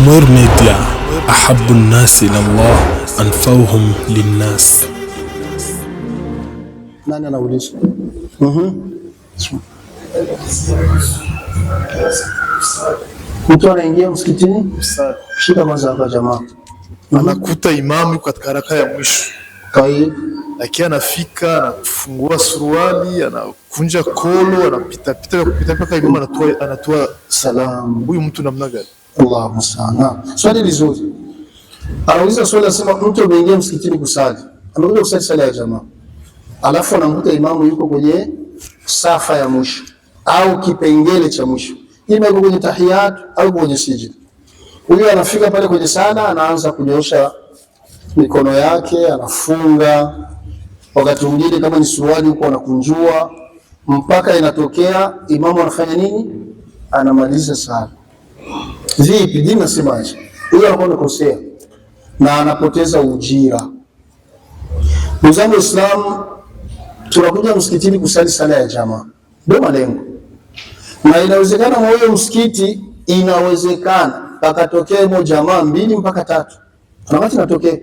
Nurr Media, ahabbu an-nas ila Allah anfa'uhum lin-nas. Nani anauliza? Mtu anaingia msikitini, shika kwanza kwa jamaa. Anakuta imamu katika raka ya mwisho. Lakini anafika, anafungua suruali, anakunja kolo, anapita mpaka imamu anatoa salamu. Huyu mtu namna gani? Allahu musta'an. Swali lizuri. Anauliza swali, anasema mtu ameingia msikitini kusali. Amekuja kusali sala ya jamaa. Alafu anamkuta imamu yuko kwenye safa ya mwisho au kipengele cha mwisho. Ima yuko kwenye tahiyat au kwenye sijida. Huyu anafika pale kwenye sala, anaanza kunyoosha mikono yake, anafunga. Wakati mwingine kama ni suruali huko anakunjua mpaka inatokea imamu anafanya nini? Anamaliza sala. Vipi dini nasemaje? Huyu anakuwa amekosea na anapoteza ujira. Ndugu zangu Waislamu, tunakuja msikitini kusali sala ya jamaa. Ndio malengo. Na inawezekana moyo msikiti, inawezekana pakatokea mo jamaa 2 mpaka 3. Kuna wakati inatokea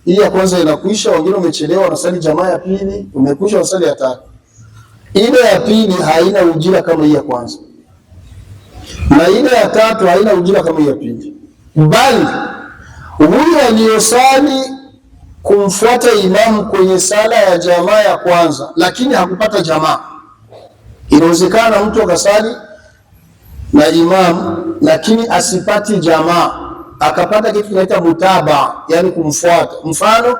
hii ya kwanza inakwisha, wengine wamechelewa wanasali jamaa ya pili, umekwisha wasali ya 3. Ile ya pili haina ujira kama hii ya kwanza. Na ile ya 3 haina ujira kama hii ya pili. Bali huyu aliyosali kumfuata imamu kwenye sala ya jamaa ya kwanza lakini hakupata jamaa. Inawezekana mtu akasali na imamu lakini asipati jamaa, akapata kitu kinaitwa mutaba, yani kumfuata. Mfano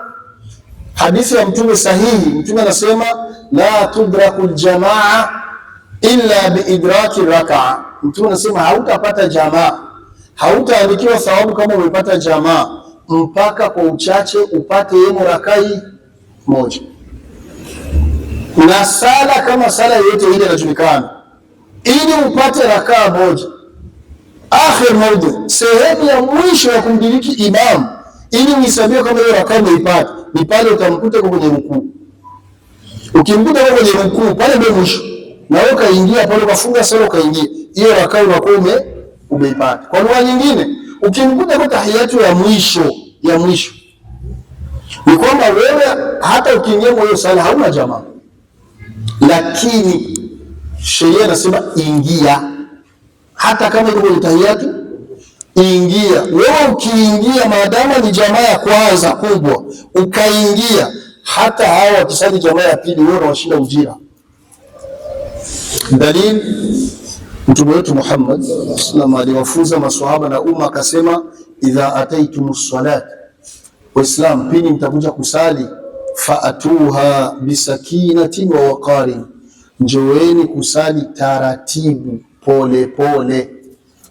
hadithi ya Mtume sahihi, Mtume anasema la tudrakul jamaa illa biidraki rak'a. Mtume anasema hautapata jamaa, hautaandikiwa thawabu kama umepata jamaa mpaka kwa uchache upate yemo rakai moja. Na sala kama sala yote ile inajulikana, ili upate rakaa moja, akhir mawdu, sehemu ya mwisho ya kumdiriki imam, ili uhesabiwe kama hiyo rakaa umeipata, ni pale utamkuta kwenye rukuu. Ukimkuta kwenye rukuu pale ndio mwisho, na wewe kaingia pale ukafunga sala ukaingia, hiyo rakaa unakuwa umeipata. Kwa lugha nyingine, ukimkuta kwa tahiyatu ya mwisho ni kwamba wewe hata ukiingia kwa hiyo sala hauna jamaa, lakini sheria inasema ingia, hata kama iko kwenye tahiyatu ingia. Wewe ukiingia, maadamu ni jamaa ya kwanza kubwa, ukaingia, hata hao wakisali jamaa ya pili wewe unawashinda ujira. Dalili, Mtume wetu Muhammad sallallahu alaihi wasallam aliwafunza maswahaba na umma akasema, idha ataitumus salat, Waislam pindi mtakuja kusali, faatuha bisakinatin wa waqarin, njoeni kusali taratibu, pole pole.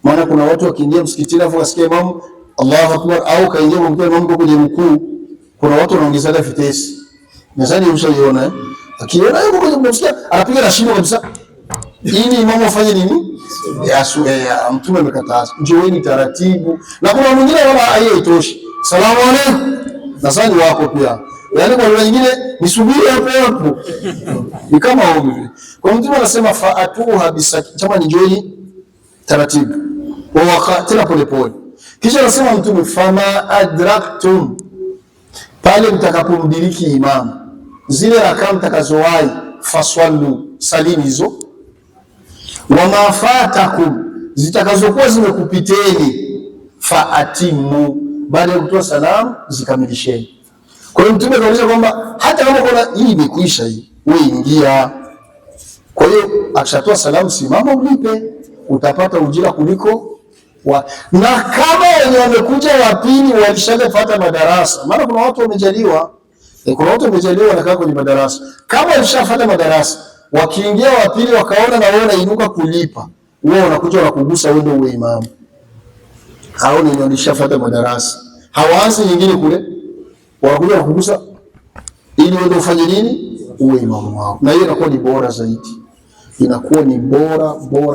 Maana kuna watu wakiingia msikitini afu wasikia imamu Allahu akbar au kaingia kwa imamu kwenye rukuu, kuna watu wanaongeza vitesi. Nadhani umeshaiona akiona yuko kwenye msikiti anapiga na shingo kabisa, ili imamu afanye nini? Mtume amekataza njoeni taratibu. Na kuna mwingine wala haitoshi, salamu alaykum nasali wako pia, yaani kwa lugha nyingine nisubiri hapo ni kama ombi. Kwa Mtume anasema faatuha bisaki, kama njoeni taratibu wa waqatila pole pole. Kisha anasema Mtume fama adraktum, pale mtakapomdiriki imamu zile rakaa mtakazowahi, faswallu, salini hizo, wama fatakum, zitakazokuwa zimekupiteni, faatimu, baada ya kutoa salamu zikamilisheni. Kwa hiyo Mtume anaeleza kwamba hata kama kuna hii imekwisha, hii wewe ingia. Kwa hiyo akishatoa salamu simama ulipe, utapata ujira kuliko na kama wenye wamekuja wa pili walishapata madarasa. Maana kuna watu wamejaliwa, wanakaa kwenye madarasa. Kama walishafuata madarasa, wakiingia wa pili wakaona na wewe unainuka kulipa, wewe unakuja unakugusa wewe ndio uwe imamu. Hao ni walishafuata madarasa, hawaanzi nyingine kule, wanakuja kukugusa ili wewe ufanye nini? Uwe imamu wao. Na hiyo inakuwa ni bora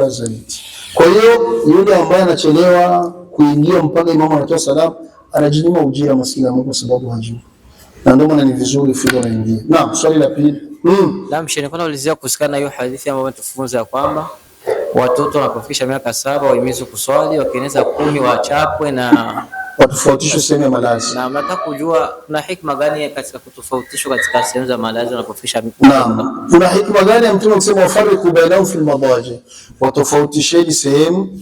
zaidi, Kwa hiyo yule ambaye anachelewa kuingia mpaka imamu anatoa salamu anajinyima ujira, maskini Mungu, sababu hajui. Na ndio maana ni vizuri fika na ingia. Naam, swali la pili. Naam, shehe, nilikuwa naulizia kuhusiana na hiyo hadithi ambayo tufunza kwamba watoto wanapofikisha miaka 7 wahimizwe kuswali, wakieneza 10 wachapwe na watofautishwe sehemu ya malazi. Na nataka kujua kuna hikma gani katika kutofautishwa katika sehemu za malazi wanapofikisha Naam, kuna hikma gani ya Mtume kusema wafariqu bainahum fil madaji, watofautisheni sehemu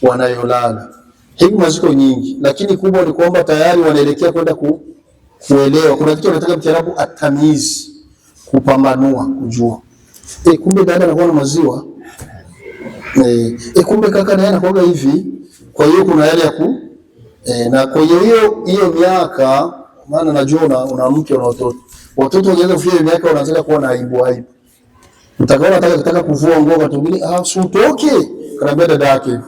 wanayolala? Hikma ziko nyingi, lakini kubwa ni kwamba tayari wanaelekea kwenda kuelewa. Kuna kitu wanataka Kiarabu atamiz, kupambanua, kujua kumbe dada anakuwa na maziwa kumbe kaka naye anakuwa hivi. Kwa hiyo kuna yale ya na kwa hiyo miaka, maana najua una mke na watoto wakianza kufikia miaka wanaanza kuwa na aibu. Mtakaona nataka kuvua nguo kwa tungini, utoke, kanaambia dada yake,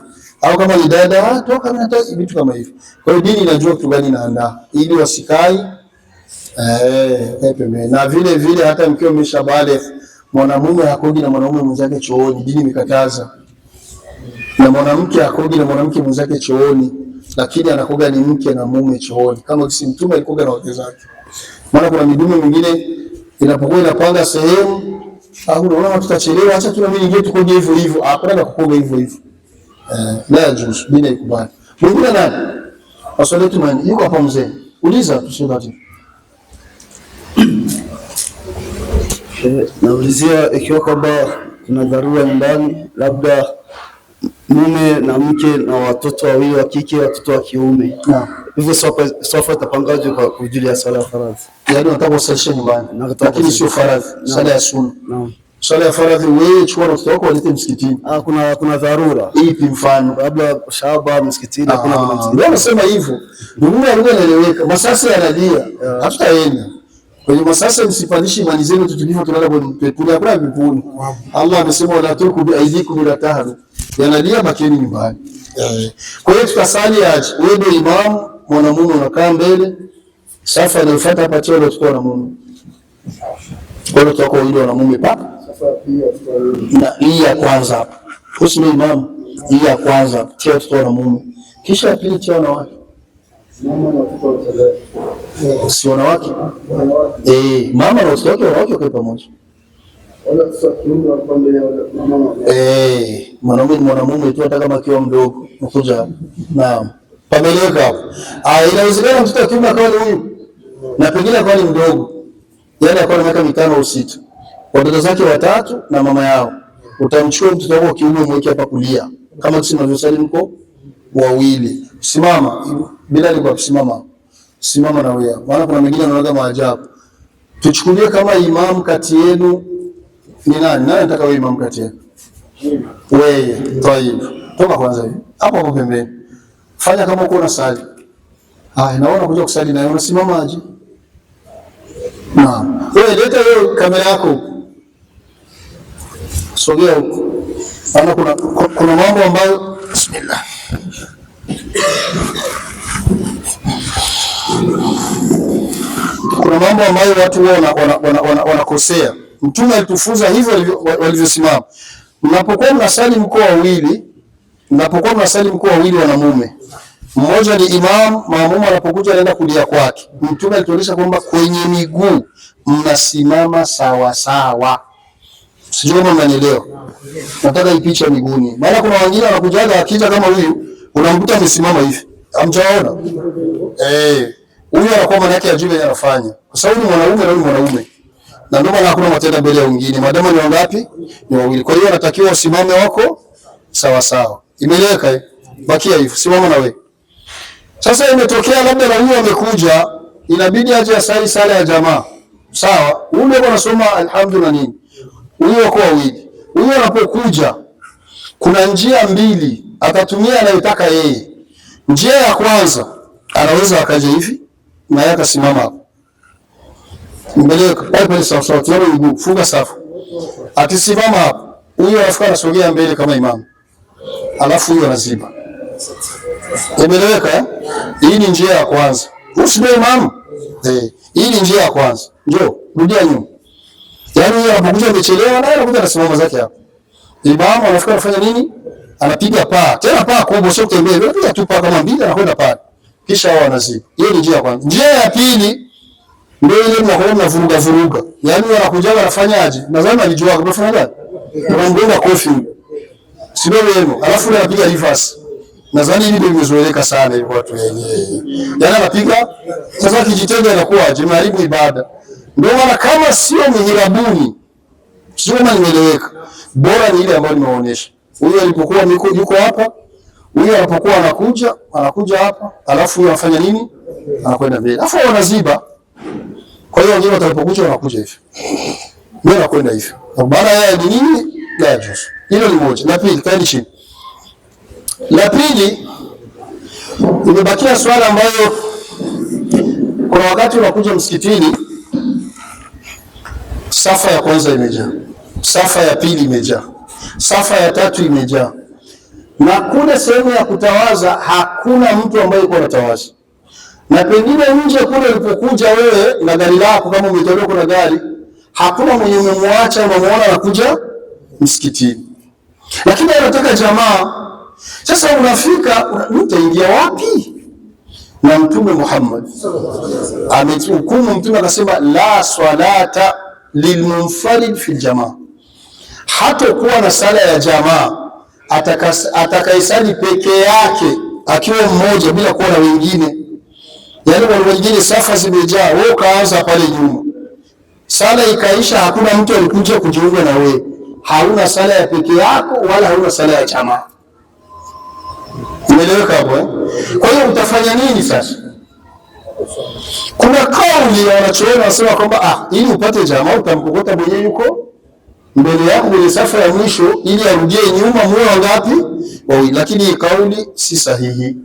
au kama ni dada toka, mimi nataka vitu kama hivyo. Kwa hiyo dini inajua kitu gani inaandaa ili wasikai na vile vile hata mkiwa mmeshabale, mwanamume hakogi na mwanamume mwenzake chooni, dini imekataza. Na mwanamke hakogi na mwanamke mwenzake chooni, lakini anakoga ni mke na mume chooni, kama kisi Mtume alikoga na wake zake. Maana kuna midume mingine inapokuwa inapanga sehemu, unaona tutachelewa, acha tu na mimi ningie tukoge hivyo hivyo. Hapana, kukoga hivyo hivyo la juz, dini ikubali. Mwingine nani? Aswali tu mani yuko hapa mzee, uliza tusidati. Naulizia ikiwa kwamba kuna dharura nyumbani, labda mume na mke na watoto wawili wa kike, watoto wa kiume, hivyo swafa itapangaje kwa ajili ya sala ya faradhi? Yaani unataka kusalisha nyumbani, lakini sio faradhi, sala ya sunna. Naam, sala ya faradhi wewe chukua watoto wako walete msikitini. Kuna dharura ipi? Mfano labda shaba msikitini, hakuna msikitini. Ndio nasema hivyo, mume anaeleweka, masasi yanalia, hatutaenda kwenye masasa. Msipandishi imani zenu tutulivu, tunalala kwenye peponi, hakuna peponi. Allah amesema wala tulku bi aidikum ila tahlu, yanalia bakeni nyumbani. Kwa hiyo tutasali aje? Wewe ndio imam, mwanamume unakaa mbele, safa inayofuata hapa cheo ndio tukao na mume. Kwa hiyo tukao wawili wanamume papa, na hii ya kwanza hapa usime imam, hii ya kwanza cheo tukao na mume, kisha ya pili cheo na wake mama na watoto wa si wanawake mama na watoto wake kwa pamoja. Mwanamume ni mwanamume tu, hata kama akiwa mdogo mkuja. Naam, pameleka hapo. Inawezekana mtoto wa kiume akawa ni huyu na pengine akawa ni mdogo, yaani akawa na miaka 5 au 6, watoto zake 3 na mama yao. Utamchukua mtoto wako wa kiume mweke hapa kulia, kama tusimavyosali mko wawili. Simama bila ni kwa kusimama, simama na wewe, maana kuna mwingine anaona maajabu. Tuchukulie kama imam kati yenu ni nani? Nani anataka wewe imam kati yenu? Wewe. Tayeb, toka kwanza hivi hapo hapo pembeni, fanya kama uko unasali. Naona kuja kusali na wewe unasimama aje? Naam, wewe leta hiyo kamera yako, sogea huko. Ana kuna mambo ambayo bismillah, kuna mambo ambayo watu wanakosea. Mtume alitufunza hivyo walivyosimama. Mnapokuwa mnasali mko wawili wanamume, mmoja ni imam, maamuma anapokuja anaenda kulia kwake. Mtume alituonyesha kwamba kwenye miguu mnasimama sawa sawa. Sijui kama mnanielewa. Nataka ipicha miguuni. Maana kuna wengine wanakujaga akija kama huyu, unamkuta amesimama hivi. Hamjaona? Huyu anakuwa maana yake ajue anafanya. Kwa sababu ni mwanaume na ni mwanaume. Na ndio maana hakuna matenda mbele ya wengine. Maadamu ni wangapi? Ni wawili. Kwa hiyo anatakiwa usimame wako sawa sawa. Imeleweka? Bakia hivyo. Simama na wewe. Sasa imetokea labda na huyu amekuja, inabidi aje asali sala ya jamaa. Sawa? Ule anasoma alhamdulillah nini? Huyu wako wawili. Huyu anapokuja kuna njia mbili atatumia anayotaka yeye. Njia ya kwanza anaweza akaja hivi na yeye akasimama hapo. Mbeleka pale sawa sawa, tuone mguu, funga safu. Atisimama hapo. Huyu anafika anasogea mbele kama imamu. Alafu huyu anaziba. Mbeleka, hii ni njia ya kwanza. Usibe imamu. Hii ni njia ya kwanza. Njoo, rudia nyuma. Yaani yeye anapokuja amechelewa na anakuja anasimama zake hapo. Imamu anafika anafanya nini? Anapiga paa. Tena paa kubwa, sio kutembea. Anapiga tu paa kama mbili anakwenda pale. Kisha wao wanaziba. Hiyo ni njia ya kwanza. Njia ya pili ndio ile mnakuwa vuruga. Yaani wanakuja wanafanyaje? Nadhani alijua unafanya gani? Unamgonga kofi. sio wenu, alafu anapiga reverse. Nadhani hili ndio limezoeleka sana hiyo watu wenyewe. Yaani anapiga sasa, kijitega inakuwa jimeharibu ibada. Ndio maana kama sio mihrabuni, sio kama nimeeleweka, bora ni ile ambayo nimeonyesha. Huyu alipokuwa yuko hapa, huyu anapokuwa anakuja hapa, alafu huyu anafanya nini? Anakwenda mbele. Alafu wanaziba. Kwa hiyo wengine watakapokuja wanakuja hivi. Mimi nakwenda hivi. Maana yeye ni nini? Gajus. Hilo ni moja. La pili, kaeni chini. La pili, imebakia swala ambayo kuna wakati unakuja msikitini, safa ya kwanza imejaa, safa ya pili imejaa, safa ya tatu imejaa, na kule sehemu ya kutawaza hakuna mtu ambaye yuko anatawaza, na pengine nje kule ulipokuja wewe na gari lako, kama umetolewa kuna gari, hakuna mwenye umemwacha unamuona anakuja msikitini, lakini anataka jamaa. Sasa unafika, utaingia wapi? Na Mtume Muhammad ametuhukumu, Mtume akasema la swalata lilmunfarid fil jamaa, hata kuwa na sala ya jamaa atakaisali peke yake akiwa mmoja bila kuwa na wengine. Yaani wale wengine safa zimejaa, wewe kaanza pale nyuma, sala ikaisha, hakuna mtu alikuja kujiunga na wewe, hauna sala ya peke yako wala hauna sala ya jamaa. Umeeleweka hapo eh? Kwa hiyo utafanya nini sasa? Kuna kauli ya wanachuoni wanasema kwamba ili upate jamaa utamkokota mwenyewe yuko mbele yako kwenye safa ya mwisho ili arudie nyuma, muwe wangapi? Wawili. Lakini hii kauli si sahihi.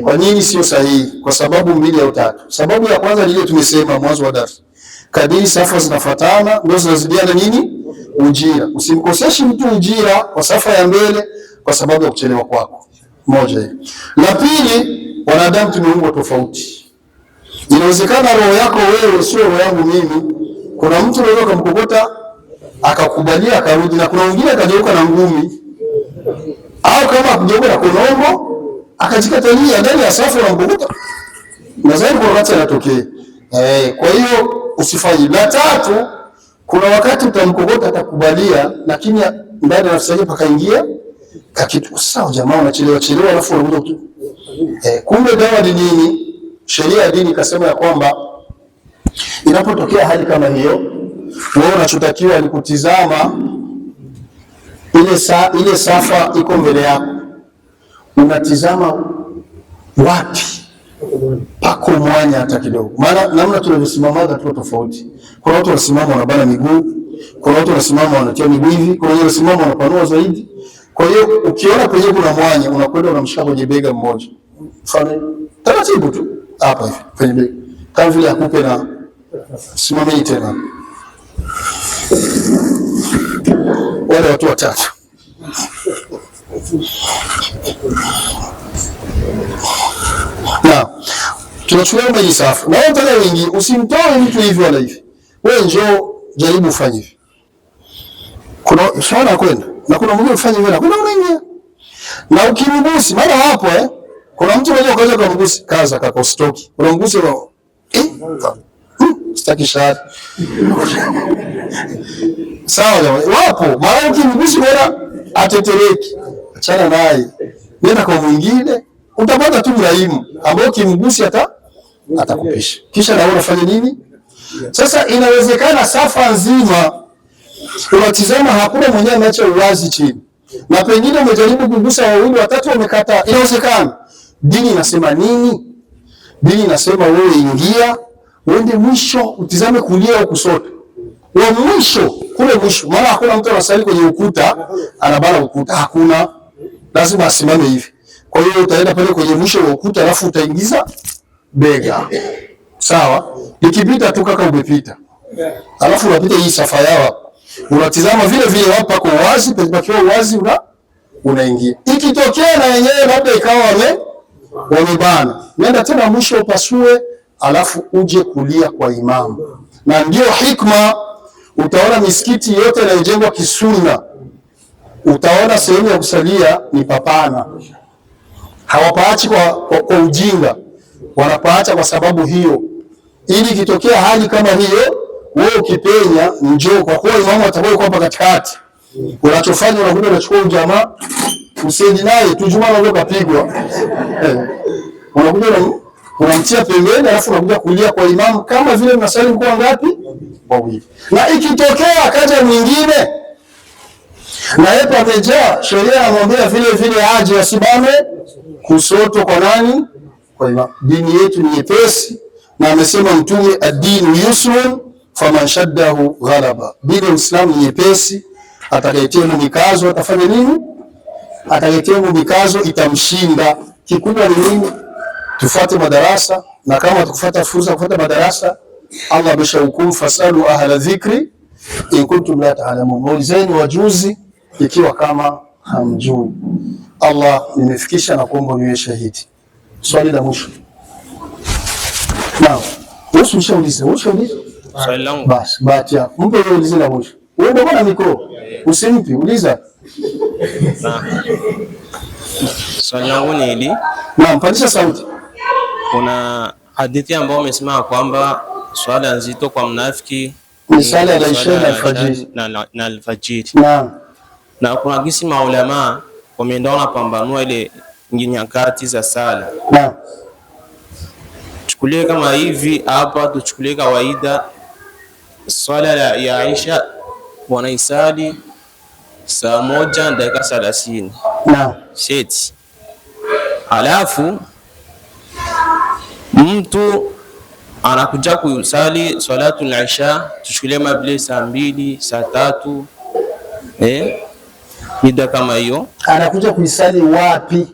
Kwa nini sio sahihi? Kwa sababu mbili au tatu. Sababu ya kwanza ile tumesema mwanzo wa darasa, kadiri safa zinafuatana ndio zinazidiana nini? Ujira. Usimkoseshi mtu ujira kwa safa ya mbele kwa sababu ya kuchelewa kwako. Moja hiyo. La pili, wanadamu tumeumbwa tofauti. Inawezekana roho yako wewe sio roho yangu mimi. Kuna mtu anaweza kumkokota akakubalia akarudi, na kuna mwingine akageuka na ngumi, au kama akageuka na konombo akajikatalia ndani ya safu na mkokota. Nadhani kwa wakati anatokea. Kwa hiyo usifanye. La tatu, kuna wakati utamkokota atakubalia, lakini ndani ya nafsi yake pakaingia kakitu. Sawa jamaa, unachelewa alafu unakuja tu. Kumbe dawa ni nini? Sheria ya dini ikasema ya kwamba inapotokea hali kama hiyo, wewe unachotakiwa ni kutizama ile safa iko mbele yako. Unatizama wapi pako mwanya hata kidogo. Maana namna tunavyosimama tu tofauti. Kuna watu wanasimama wanabana miguu, kuna watu wanasimama wanatia miguu hivi, kuna watu wanasimama wanapanua zaidi. Kwa hiyo ukiona kwenye kuna mwanya, unakwenda unamshika kwenye bega mmoja. Fanya taratibu tu hapa hivi kwenye bega. Kama vile akupe na simameni tena. Wale watu watatu. Na tunachukua maji safi. Na wote wengi usimtoe mtu hivi wala hivi. Wewe njoo jaribu ufanye hivi. Kuna swala kwenda. Na kuna mwingine ufanye hivi na kuna unaingia. Na ukimgusi mara hapo kuna mtu mmoja kaanza kumgusi kaza kakostoki. Unamgusi wao. Sitaki shari. Sawa jamani. Wapo mara ukimgusi bora atetereki. Achana naye. Nenda kwa mwingine, utapata tu Ibrahimu ambao kimgusi atakupisha. Kisha na unafanya nini? Sasa inawezekana safa nzima unatizama hakuna mwenyewe ameacha uwazi chini. Na pengine umejaribu kugusa wawili watatu wamekataa. Inawezekana. Dini inasema nini? Dini inasema wewe ingia, uende mwisho, utizame kulia au kushoto. Wa mwisho, kule mwisho. Maana hakuna mtu anasali kwenye ukuta, anabana ukuta, hakuna. Lazima asimame hivi. Kwa hiyo utaenda pale kwenye mwisho wa ukuta alafu utaingiza bega. Sawa? Nikipita tu kaka umepita. Alafu unapita hii safa yao. Unatizama vile vile wapo pako wazi, pakiwa wazi unaingia. Ikitokea na yenyewe labda ikawa wamebana. Nenda tena mwisho upasue alafu uje kulia kwa imamu. Na ndio hikma utaona misikiti yote inayojengwa kisunna. Utaona sehemu ya kusalia ni papana. Hawapaachi kwa ujinga. Wanapaacha kwa sababu hiyo. Ili kitokea hali kama hiyo, wewe ukipenya njoo, kwa kuwa imamu atakuwa yuko hapa katikati. Unachofanya unakuja unachukua jamaa usiendi naye tu, Juma ndio kapigwa. Unakuja unamtia pembeni, alafu unakuja kulia kwa imamu kama vile mnasali mko ngapi? Wawili. Na ikitokea akaja mwingine na yeye pamejaa, sheria anamwambia vile vile aje, asimame kusoto kwa nani? Kwa imamu. Dini yetu ni nyepesi, na amesema Mtume ad-dinu yusrun faman shaddahu ghalaba. Dini ya Uislamu ni nyepesi, atakayetiemu mikazo atafanya nini? Atakayetiemu mikazo itamshinda. Kikubwa ni nini? Tufuate madarasa, na kama tukufuata fursa kufuata madarasa, Allah ameshahukumu fasalu ahla dhikri in kuntum la ta'lamun, muulizeni wajuzi ikiwa kama hamjui. Allah, nimefikisha na kuomba niwe shahidi. Swali la mwisho. Naam. Usiulize. Swali langu. Basi, bahati yako. Mpe yeye ulize la mwisho. Wewe ndio bwana mikro. Usimpi, uliza. Swali langu ni hili. Naam, pandisha sauti. Kuna hadithi ambayo umesema kwamba swala nzito kwa mnafiki ni swala ya Isha na alfajiri. Na alfajiri. Naam. Na kuna kisi maulama wameenda wanapambanua ile nyakati za sala. Naam. Chukulie kama hivi hapa, tuchukulie kawaida swala ya Aisha wanaisali saa 1:30. Naam. Sheti. Alafu mtu anakuja kusali salatul Isha, tuchukulie mabile saa 2, saa 3, mida kama hiyo. Anakuja kuisali wapi?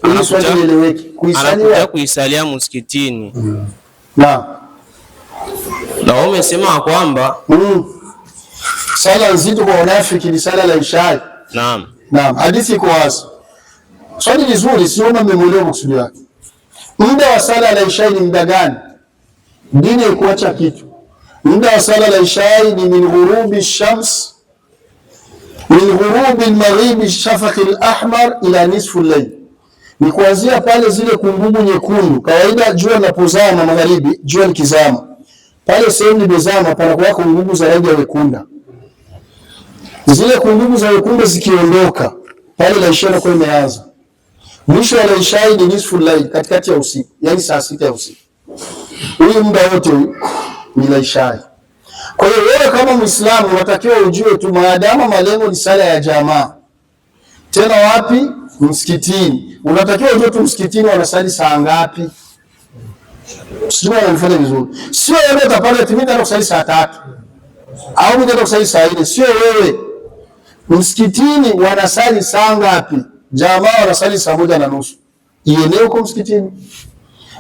Ili swali lieleweke. Kuisali anakuja kuisalia msikitini. Naam. Na umesema kwamba sala nzito kwa wanafiki ni sala la Isha. Naam. Naam, hadithi iko wazi. Swali ni zuri, siona mmemwelewa maksudi yake. Muda wa sala la Isha ni muda gani? Dini ikuacha kitu. Muda wa sala la Isha ni min ghurubi shams, min ghurubi al-maghribi shafaq al-ahmar ila nisfu al-layl. Ni kuanzia pale zile kungugu nyekundu. Kawaida jua linapozama magharibi, jua likizama, pale sehemu limezama panakuwa kungugu za rangi ya wekunda. Zile kungugu za wekunda zikiondoka, pale la Isha inakuwa imeanza. Mwisho wa Isha ni nisfu al-layl, katikati ya usiku, yani saa 6 ya usiku. Huyu muda wote ni la Isha. Kwa hiyo wewe kama Muislamu unatakiwa ujue tu, maadamu malengo ni sala ya jamaa, tena wapi? Msikitini. Unatakiwa ujue tu msikitini wanasali saa ngapi. Sio wanafanya vizuri. Sio wewe utapanga timida kusali saa 3 au mtaka kusali saa 4. Sio wewe. Msikitini wanasali saa ngapi? Jamaa wanasali saa 1:30. Ieneo huko msikitini.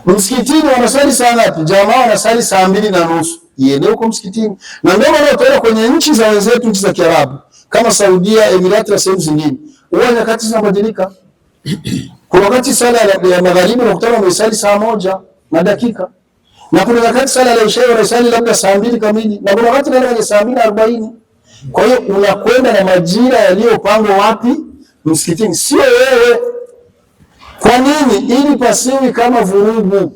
Msikitini wanasali saa ngapi? Jamaa wanasali saa 2:30. Ieneo huko msikitini. Na ndio maana utaona kwenye nchi za wenzetu, nchi za Kiarabu kama Saudia, Emirati na sehemu zingine, huwa nyakati zinabadilika. Kuna wakati sala ya magharibi unakutana wamesali saa 1:00, na kuna wakati sala ya Isha wanasali labda saa 2 kamili, na kuna wakati ndio saa 2:40. Kwa hiyo unakwenda na majira yaliyopangwa wapi? Msikitini, sio wewe. Kwa nini? Ili pasiwi kama vurugu.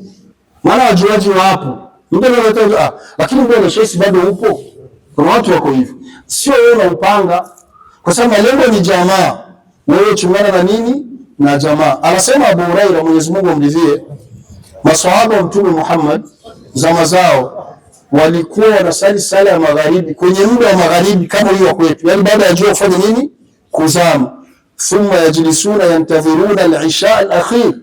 Maana wajuaji wapo. Ndio wanataka lakini mbona shesi bado upo? Kuna watu wako hivyo. Sio wewe unaupanga. Kwa sababu malengo ni jamaa. Wewe chungana na nini? Na jamaa. Anasema Abu Hurairah, Mwenyezi Mungu amridhie, maswahaba wa Mtume Muhammad zama zao walikuwa wanasali sala ya magharibi kwenye muda wa magharibi kama hiyo kwetu. Yaani baada ya jua kufanya nini? Kuzama. Thumma yajlisuna yantadhiruna al-isha al-akhir,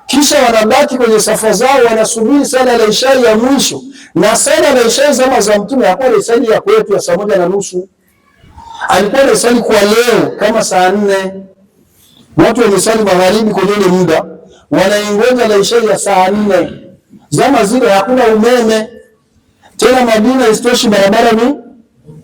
kisha wanabaki kwenye safa zao wanasubiri sala ya Isha ya mwisho. Na sala ya Isha zama za Mtume hakuwa ni sala ya kwetu ya saa 1:30. Alikuwa ni sala kwa leo kama saa 4. Watu wamesali magharibi kwenye ile muda, wanaingoja la Isha ya saa 4. Zama zile hakuna umeme tena, Madina istoshi, barabara ni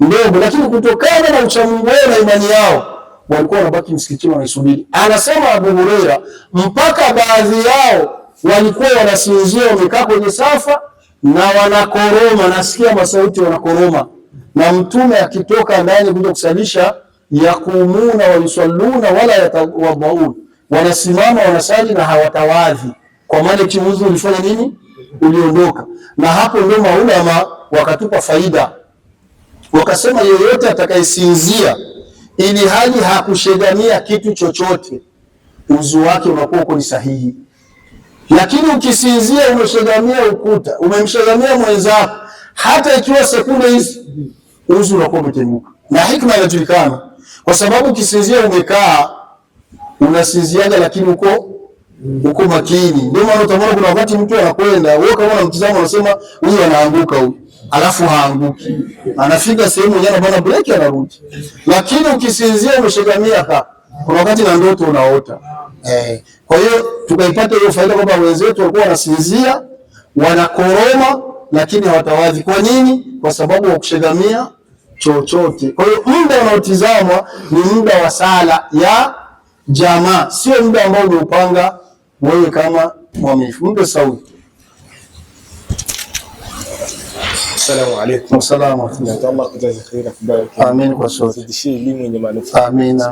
ndogo, lakini kutokana na uchamungu wao na imani yao walikuwa wanabaki msikitini wanaisubiri. Anasema Abu Hurairah, mpaka baadhi yao walikuwa wanasinzia wamekaa kwenye safa na wanakoroma, nasikia masauti wanakoroma, na Mtume akitoka ndani kuja kusalisha, yakumuna wa yusalluna wala yatawadhaun, wanasimama wanasali na hawatawadhi, kwa maana kimuzu ulifanya nini? Uliondoka. Na hapo ndio maulama wakatupa faida, wakasema yoyote atakayesinzia ili hali hakushegamia kitu chochote, uzu wake unakuwa uko ni sahihi. Lakini ukisinzia umeshegamia ukuta, umemshegamia mwenzako, hata ikiwa sekunde hizi, uzu unakuwa umetemuka. Na hikma inajulikana, kwa sababu ukisinzia umekaa, unasinziaga lakini uko makini. Ndio maana utaona kuna wakati mtu anakwenda, wewe kama unamtazama unasema huyu anaanguka huyu, alafu haanguki. Anafika sehemu nyingine bwana break anarudi. Lakini ukisinzia umeshegamia ka, kuna wakati na ndoto unaota. Kwa hiyo tukaipata hiyo faida kwamba wenzetu walikuwa wanasinzia, wanakoroma lakini hawatawadhi. Kwa nini? Kwa sababu wa kushegamia chochote. Kwa hiyo muda unaotizamwa ni muda wa sala ya jamaa, sio muda ambao umeupanga wewe kama mwaminifu. Muda sawa. Assalamu alaykum. Assalamu alaykum. Allah kujaza khaira kubariki. Amin kwa sote. Zidishie elimu yenye manufaa. Amin.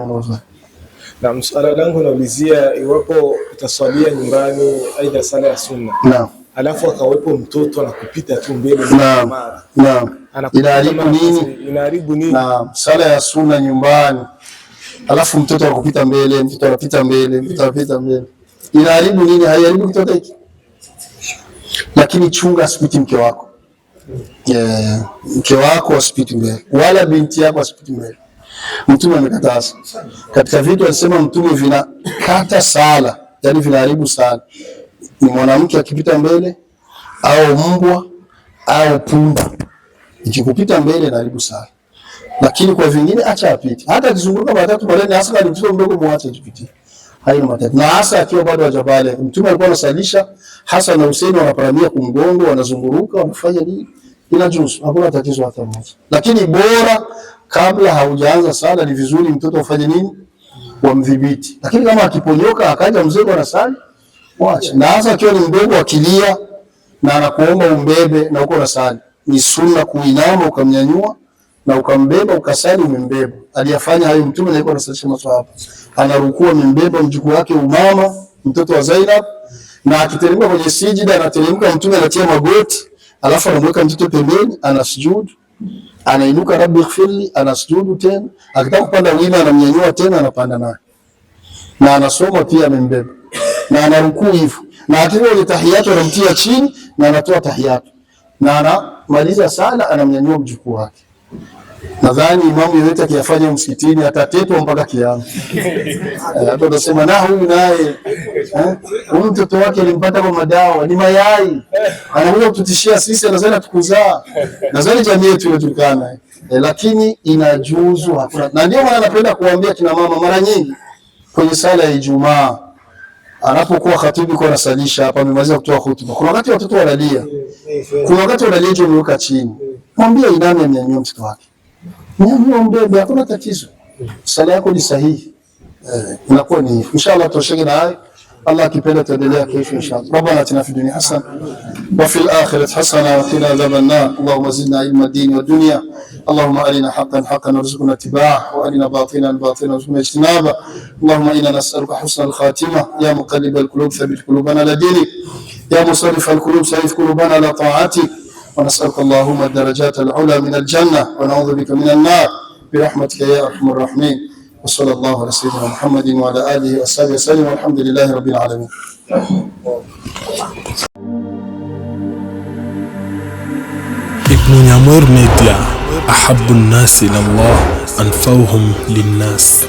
Na msala langu naulizia, iwapo utaswalia nyumbani aidha sala ya sunna. Naam. Alafu akawepo mtoto anakupita tu mbele mara. Naam. Inaharibu nini? Inaharibu nini? Naam. Sala ya sunna nyumbani. Alafu mtoto anakupita mbele, mtoto anapita mbele, mtoto anapita mbele. Inaharibu nini? Haiharibu kitu hiki. Lakini chunga asipite mke wako. Mke wako asipite mbele, wala binti yako asipite mbele. Mtume amekataza. Katika vitu alisema Mtume vinakata sala, yani vinaharibu sala, ni mwanamke akipita mbele au mbwa au punda. Ikikupita mbele inaharibu sala. Lakini kwa vingine acha apite. Hata akizunguka matatu mbele, hasa kama mtoto mdogo muache apite. Haina matatu. Na hasa akiwa bado hajabale. Mtume alikuwa anasalisha, Hassan na Hussein wanaparamia kumgongo, wanazunguruka, wanafanya nini? Inajuzu, hakuna tatizo hata moja. Lakini bora kabla haujaanza sala ni vizuri mtoto afanye nini? Wamdhibiti. Lakini kama akiponyoka akaja mzee na sala, waache. Na hasa akiwa ni mdogo akilia na anakuomba umbebe na uko na sala, ni sunna kuinama ukamnyanyua na ukambeba ukasali umembeba. Aliyafanya hayo Mtume alikuwa anasalisha maswahaba. Anarukua mbeba mjukuu wake Umama, mtoto wa Zainab, na akiteremka kwenye sijida anateremka Mtume anatia magoti, alafu anamweka mtoto pembeni, anasujudu, anainuka rabbi ighfirli, anasujudu tena, akitaka kupanda wima anamnyanyua tena, anapanda naye. Na anasoma pia amembeba. Na anarukuu hivyo. Na akiwa kwenye tahiyatu anamtia chini na anatoa tahiyatu. Na anamaliza sala anamnyanyua mjukuu wake. Nadhani imamu yote akiyafanya msikitini atatetwa mpaka kiyama. Hapo utasema na huyu naye huyu mtoto wake alimpata kwa madawa ni mayai. Anakuja kututishia sisi, anazana tukuzaa. Nadhani jamii yetu inajulikana. Lakini inajuzu hakuna. Na ndio maana napenda kuambia kina mama mara nyingi kwenye sala ya Ijumaa, anapokuwa khatibu kwa anasalisha hapa, amemaliza kutoa hutuba, kuna wakati watoto wanalia, kuna wakati wanalia juu mweka chini, mwambie iname mnyanyue mtoto wake, mnyanyue mbebe, hakuna tatizo, sala yako ni sahihi. Inakuwa ni inshallah. Tushike na hayo, Allah akipenda tuendelea kesho inshallah. Rabbana atina fid dunya hasana wa fil akhirati hasana wa qina adhaban nar. Allahumma zidna ilma din wa dunya. اللهم أرنا حقا حقا وارزقنا اتباعه وأرنا باطلا باطلا وارزقنا اجتنابه. اللهم إنا نسألك حسن الخاتمة. يا مقلب القلوب ثبت قلوبنا على دينك. يا مصرف القلوب صرف قلوبنا على طاعتك. ونسألك اللهم الدرجات العلى من الجنة ونعوذ بك من النار برحمتك يا أرحم الراحمين. وصلى الله على سيدنا محمد وعلى آله وصحبه وسلم والحمد لله رب العالمين. ابن نمر ميديا أحب الناس إلى الله أنفوهم للناس.